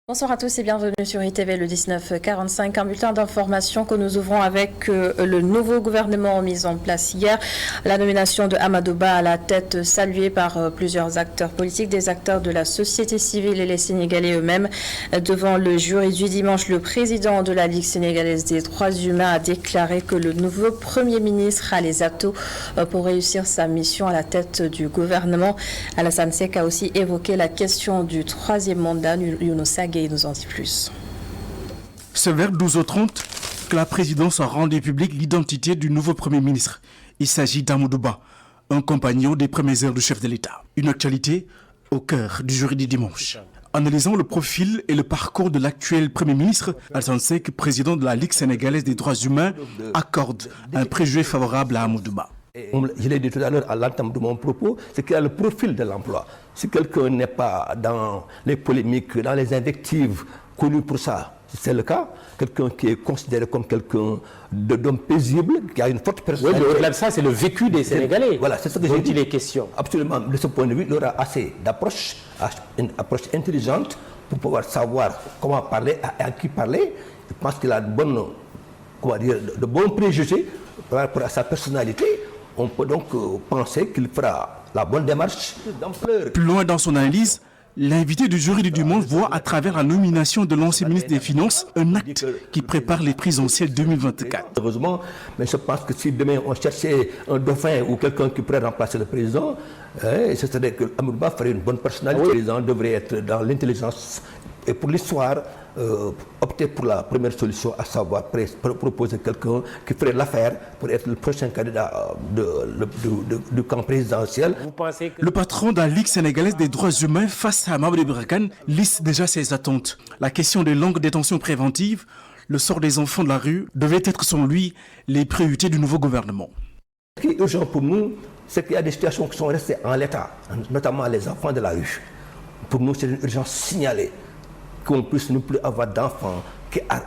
Bonsoir à tous et bienvenue sur ITV le 19h45, un bulletin d'information que nous ouvrons avec le nouveau gouvernement mis en place hier. La nomination de Amadou Ba à la tête saluée par plusieurs acteurs politiques, des acteurs de la société civile et les Sénégalais eux-mêmes. Devant le jury du dimanche, le président de la Ligue sénégalaise des droits humains a déclaré que le nouveau Premier ministre a les atouts pour réussir sa mission à la tête du gouvernement. Alassane Seck a aussi évoqué la question du troisième mandat. Younoussa Gueye nous en dit plus. C'est vers 12h30 que la présidence a rendu publique l'identité du nouveau Premier ministre. Il s'agit d'Amadou Ba, un compagnon des premières heures du chef de l'État. Une actualité au cœur du jury du dimanche. Analysant le profil et le parcours de l'actuel Premier ministre, Alassane Seck, président de la Ligue sénégalaise des droits humains, accorde un préjugé favorable à Amadou Ba. Je l'ai dit tout à l'heure à l'entame de mon propos, c'est qu'il a le profil de l'emploi. Si quelqu'un n'est pas dans les polémiques, dans les invectives, connu pour ça, c'est le cas. Quelqu'un qui est considéré comme quelqu'un d'homme paisible, qui a une forte personnalité. Oui, mais au-delà de ça, c'est le vécu des Sénégalais. Voilà, c'est ce que j'ai dit. Il est question. Absolument. De ce point de vue, il aura assez d'approche, une approche intelligente pour pouvoir savoir comment parler, à qui parler. Je pense qu'il a de bons préjugés par rapport à sa personnalité. On peut donc penser qu'il fera la bonne démarche d'ampleur. Plus loin dans son analyse, l'invité du jury du dimanche voit à travers la nomination de l'ancien ministre des Finances un acte qui prépare les présidentielles 2024. Heureusement, mais je pense que si demain on cherchait un dauphin ou quelqu'un qui pourrait remplacer le président, ce serait que Amadou Ba ferait une bonne personnalité. Le président devrait être dans l'intelligence et pour l'histoire, opter pour la première solution, à savoir proposer quelqu'un qui ferait l'affaire pour être le prochain candidat du camp présidentiel. Vous pensez que... Le patron de la Ligue sénégalaise des droits humains face à Mamadou Ibra Kane liste déjà ses attentes. La question des longues détentions préventives, le sort des enfants de la rue devait être selon lui les priorités du nouveau gouvernement. Ce qui est urgent pour nous, c'est qu'il y a des situations qui sont restées en l'état, notamment les enfants de la rue. Pour nous, c'est une urgence signalée. Qu'on puisse ne plus avoir d'enfants qui à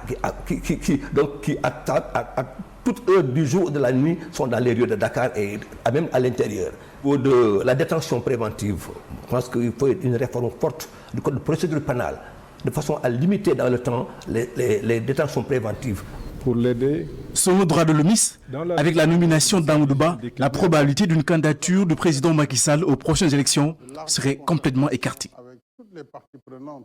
toute heure du jour ou de la nuit sont dans les rues de Dakar et même à l'intérieur. Pour de la détention préventive, je pense qu'il faut une réforme forte du code de procédure pénale, de façon à limiter dans le temps les détentions préventives. Pour l'aider. Selon droit de l'OMIS, avec la nomination d'Amadou Ba, la probabilité d'une candidature du président Macky Sall aux prochaines élections serait complètement écartée. Avec toutes les parties prenantes.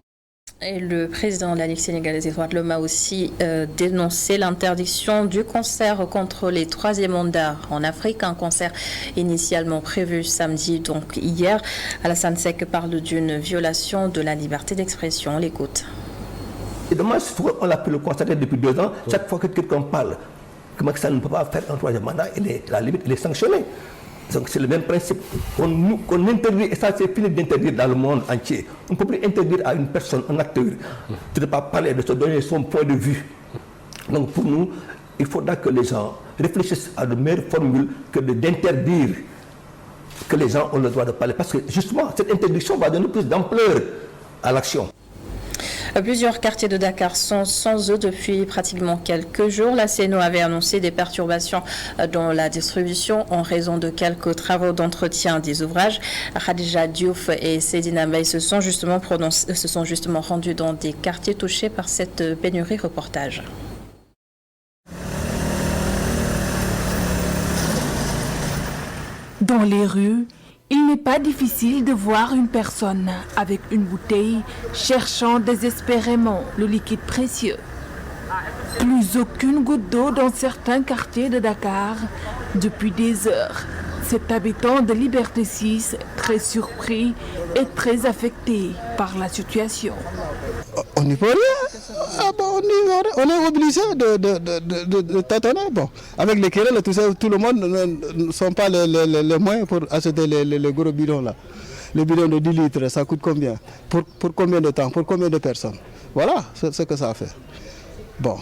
Et le président de la Ligue sénégalaise des droits de l'homme a aussi dénoncé l'interdiction du concert contre les troisième mandats en Afrique, un concert initialement prévu samedi, donc hier. Alassane Seck parle d'une violation de la liberté d'expression. On l'écoute. C'est dommage, on l'a pu le constater depuis 2 ans. Chaque fois que quelqu'un parle que Macky Sall ne peut pas faire un troisième mandat, la limite, il est sanctionné. Donc c'est le même principe. On interdit, et ça c'est fini d'interdire dans le monde entier. On ne peut plus interdire à une personne, un acteur, de ne pas parler, de se donner son point de vue. Donc pour nous, il faudra que les gens réfléchissent à de meilleures formules que d'interdire que les gens ont le droit de parler. Parce que justement, cette interdiction va donner plus d'ampleur à l'action. Plusieurs quartiers de Dakar sont sans eau depuis pratiquement quelques jours. La CNO avait annoncé des perturbations dans la distribution en raison de quelques travaux d'entretien des ouvrages. Khadija Diouf et Sedina Mbaye se sont justement rendus dans des quartiers touchés par cette pénurie. Reportage. Dans les rues, il n'est pas difficile de voir une personne avec une bouteille cherchant désespérément le liquide précieux. Plus aucune goutte d'eau dans certains quartiers de Dakar depuis des heures. Cet habitant de Liberté 6, très surpris et très affecté par la situation. On n'y peut rien. Ah bon, on est obligé de tâtonner. Bon, avec les querelles, tout le monde ne sont pas les moyens pour acheter les gros bidons là. Les bidons de 10 litres, ça coûte combien? Pour combien de temps? Pour combien de personnes? Voilà ce que ça fait. Bon,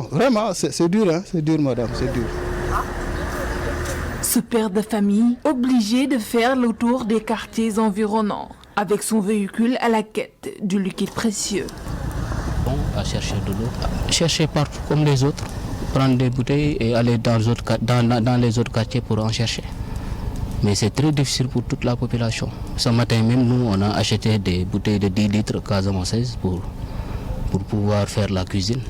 vraiment, c'est dur, hein? C'est dur, madame, c'est dur. Ce père de famille, obligé de faire le tour des quartiers environnants, avec son véhicule à la quête du liquide précieux. À chercher de l'eau, chercher partout comme les autres, prendre des bouteilles et aller dans les autres quartiers pour en chercher. Mais c'est très difficile pour toute la population. Ce matin même, nous, on a acheté des bouteilles de 10 litres casamançaises pour pouvoir faire la cuisine.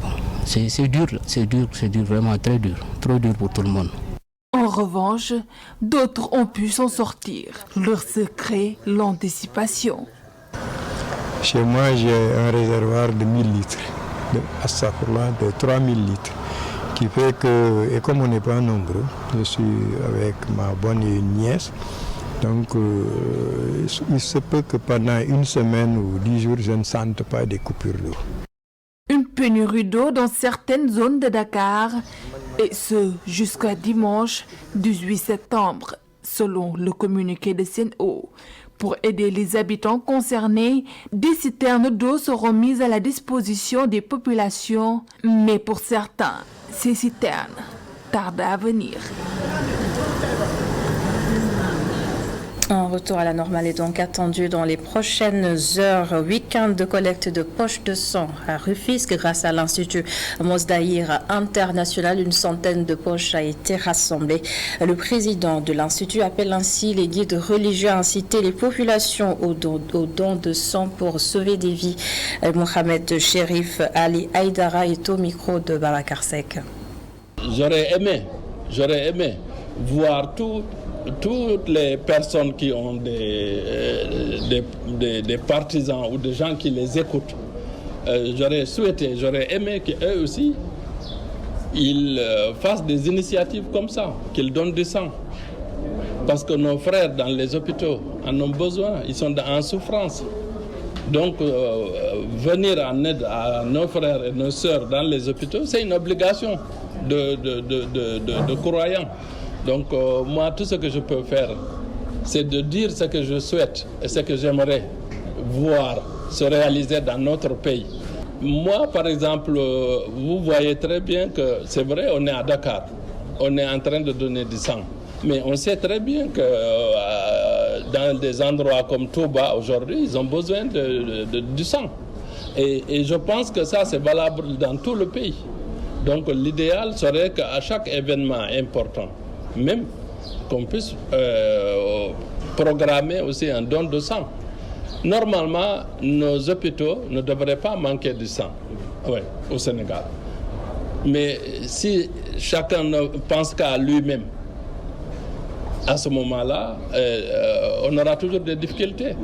Bon, c'est dur, vraiment très dur. Trop dur pour tout le monde. En revanche, d'autres ont pu s'en sortir. Leur secret, l'anticipation. Chez moi, j'ai un réservoir de 1000 litres, de 3000 litres, qui fait que, et comme on n'est pas nombreux, je suis avec ma bonne et une nièce, donc il se peut que pendant une semaine ou 10 jours, je ne sente pas des coupures d'eau. Une pénurie d'eau dans certaines zones de Dakar, et ce jusqu'à dimanche 18 septembre, selon le communiqué de Sen'Eau. Pour aider les habitants concernés, des citernes d'eau seront mises à la disposition des populations, mais pour certains, ces citernes tardent à venir. Un retour à la normale est donc attendu dans les prochaines heures. Week-end de collecte de poches de sang à Rufisque grâce à l'Institut Mosdaïr International. Une centaine de poches a été rassemblée. Le président de l'Institut appelle ainsi les guides religieux à inciter les populations au don de sang pour sauver des vies. Mohamed Chérif Ali Aïdara est au micro de Babacar Seck. J'aurais aimé voir toutes les personnes qui ont des partisans ou des gens qui les écoutent. J'aurais aimé qu'eux aussi, ils fassent des initiatives comme ça, qu'ils donnent du sang. Parce que nos frères dans les hôpitaux en ont besoin, ils sont en souffrance. Donc, venir en aide à nos frères et nos sœurs dans les hôpitaux, c'est une obligation de croyants. Donc, moi, tout ce que je peux faire, c'est de dire ce que je souhaite et ce que j'aimerais voir se réaliser dans notre pays. Moi, par exemple, vous voyez très bien que c'est vrai, on est à Dakar, on est en train de donner du sang. Mais on sait très bien que dans des endroits comme Touba, aujourd'hui, ils ont besoin du sang. Et je pense que ça, c'est valable dans tout le pays. Donc, l'idéal serait qu'à chaque événement important, même qu'on puisse programmer aussi un don de sang. Normalement, nos hôpitaux ne devraient pas manquer de sang au Sénégal. Mais si chacun ne pense qu'à lui-même, à ce moment-là, on aura toujours des difficultés.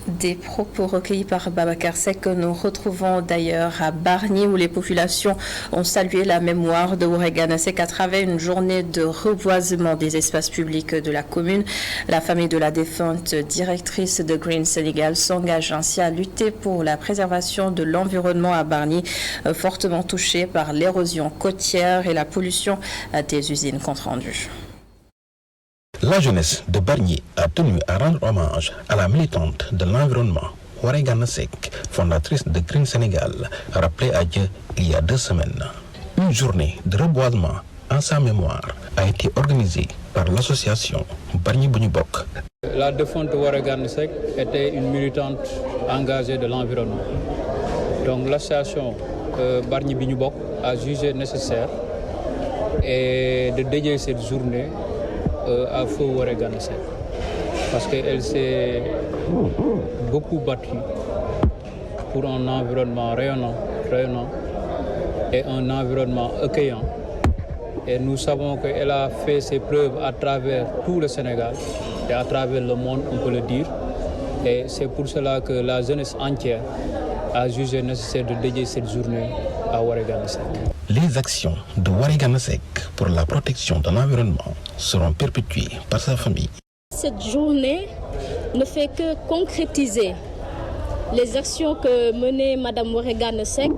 Des propos recueillis par Babacar Seck que nous retrouvons d'ailleurs à Bargny où les populations ont salué la mémoire de Woré Gana Seck à travers une journée de reboisement des espaces publics de la commune. La famille de la défunte directrice de Green Sénégal s'engage ainsi à lutter pour la préservation de l'environnement à Bargny, fortement touché par l'érosion côtière et la pollution des usines compte rendu. La jeunesse de Bargny a tenu à rendre hommage à la militante de l'environnement, Woré Gana Seck, fondatrice de Green Sénégal, rappelée à Dieu il y a 2 semaines. Une journée de reboisement en sa mémoire a été organisée par l'association Bargny Bu Ñu Bokk. La défunte Woré Gana Seck était une militante engagée de l'environnement. Donc l'association Bargny Bu Ñu Bokk a jugé nécessaire et de dédier cette journée à feu Woré Gana Seck parce qu'elle s'est beaucoup battue pour un environnement rayonnant et un environnement accueillant. Et nous savons qu'elle a fait ses preuves à travers tout le Sénégal et à travers le monde, on peut le dire. Et c'est pour cela que la jeunesse entière a jugé nécessaire de dédier cette journée à Woré Gana Seck. Les actions de Woré Gana Seck pour la protection de l'environnement seront perpétuées par sa famille. Cette journée ne fait que concrétiser les actions que menait Mme Woré Gana Seck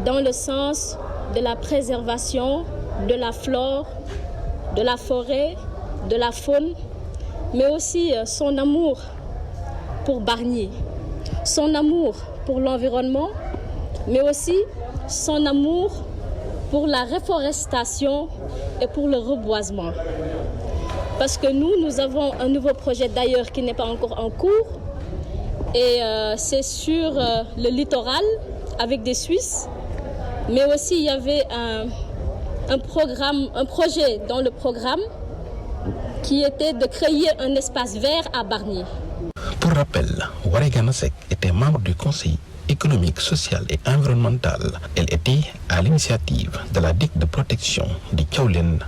dans le sens de la préservation de la flore, de la forêt, de la faune, mais aussi son amour pour Bargny, son amour pour l'environnement, mais aussi son amour pour la reforestation et pour le reboisement. Parce que nous avons un nouveau projet d'ailleurs qui n'est pas encore en cours et c'est sur le littoral avec des Suisses, mais aussi il y avait un projet dans le programme qui était de créer un espace vert à Bargny. Pour rappel, Waré Gana Seck était membre du Conseil économique, social et environnemental. Elle était à l'initiative de la digue de protection de Thiawlène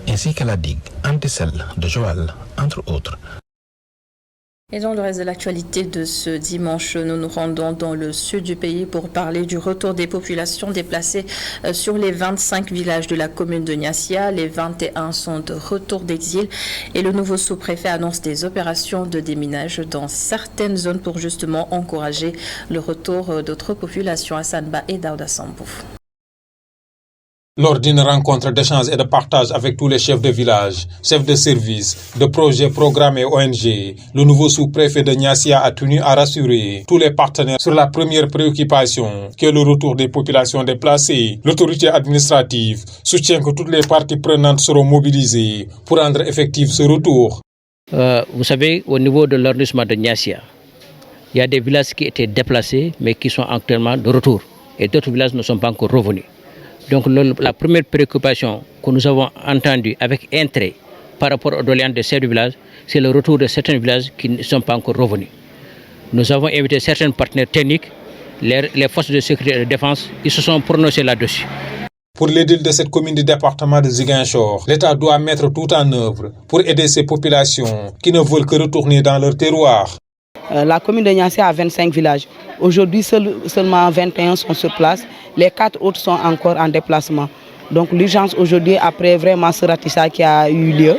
ainsi que la digue anti-sel de Joal, entre autres. Et dans le reste de l'actualité de ce dimanche, nous nous rendons dans le sud du pays pour parler du retour des populations déplacées sur les 25 villages de la commune de Niassia. Les 21 sont de retour d'exil et le nouveau sous-préfet annonce des opérations de déminage dans certaines zones pour justement encourager le retour d'autres populations. Hassan Ba et Daouda Sambou. Lors d'une rencontre d'échange et de partage avec tous les chefs de village, chefs de service, de projets, programmes et ONG, le nouveau sous-préfet de Niassia a tenu à rassurer tous les partenaires sur la première préoccupation, qui est le retour des populations déplacées. L'autorité administrative soutient que toutes les parties prenantes seront mobilisées pour rendre effectif ce retour. Vous savez, au niveau de l'arrondissement de Niassia, il y a des villages qui étaient déplacés mais qui sont actuellement de retour. Et d'autres villages ne sont pas encore revenus. Donc la première préoccupation que nous avons entendue avec intérêt par rapport aux doléances de ces villages, c'est le retour de certains villages qui ne sont pas encore revenus. Nous avons invité certains partenaires techniques, les forces de sécurité et de défense, ils se sont prononcés là-dessus. Pour l'édile de cette commune du département de Ziguinchor, l'État doit mettre tout en œuvre pour aider ces populations qui ne veulent que retourner dans leur terroir. La commune de Niassia a 25 villages. Aujourd'hui, seulement 21 sont sur place. Les 4 autres sont encore en déplacement. Donc l'urgence aujourd'hui, après vraiment ce ratissage qui a eu lieu,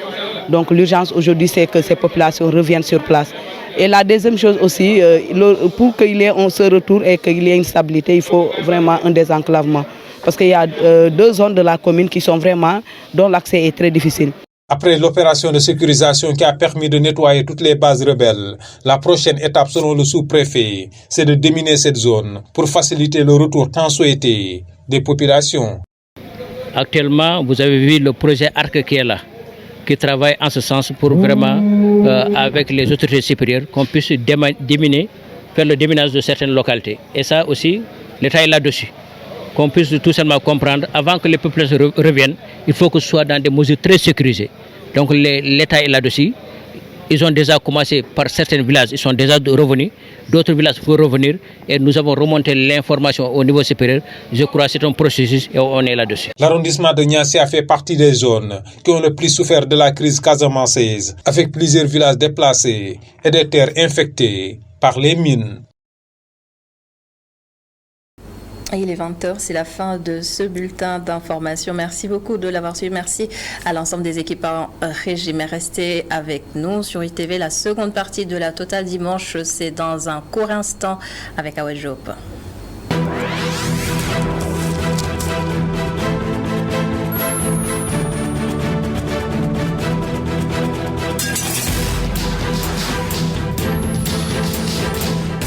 donc l'urgence aujourd'hui, c'est que ces populations reviennent sur place. Et la deuxième chose aussi, pour qu'il y ait ce retour et qu'il y ait une stabilité, il faut vraiment un désenclavement. Parce qu'il y a 2 zones de la commune qui sont vraiment, dont l'accès est très difficile. Après l'opération de sécurisation qui a permis de nettoyer toutes les bases rebelles, la prochaine étape selon le sous-préfet, c'est de déminer cette zone pour faciliter le retour tant souhaité des populations. Actuellement, vous avez vu le projet ARC qui est là, qui travaille en ce sens pour vraiment, avec les autorités supérieures, qu'on puisse déminer, faire le déminage de certaines localités. Et ça aussi, l'État est là-dessus. Qu'on puisse tout simplement comprendre, avant que les populations reviennent, il faut que ce soit dans des mesures très sécurisées. Donc l'État est là-dessus. Ils ont déjà commencé par certains villages, ils sont déjà revenus. D'autres villages peuvent revenir et nous avons remonté l'information au niveau supérieur. Je crois que c'est un processus et on est là-dessus. L'arrondissement de Niassia fait partie des zones qui ont le plus souffert de la crise casamançaise, avec plusieurs villages déplacés et des terres infectées par les mines. Il est 20h, c'est la fin de ce bulletin d'information. Merci beaucoup de l'avoir suivi. Merci à l'ensemble des équipes en régie. Restez avec nous sur ITV. La seconde partie de la Totale Dimanche, c'est dans un court instant avec Awed Diop.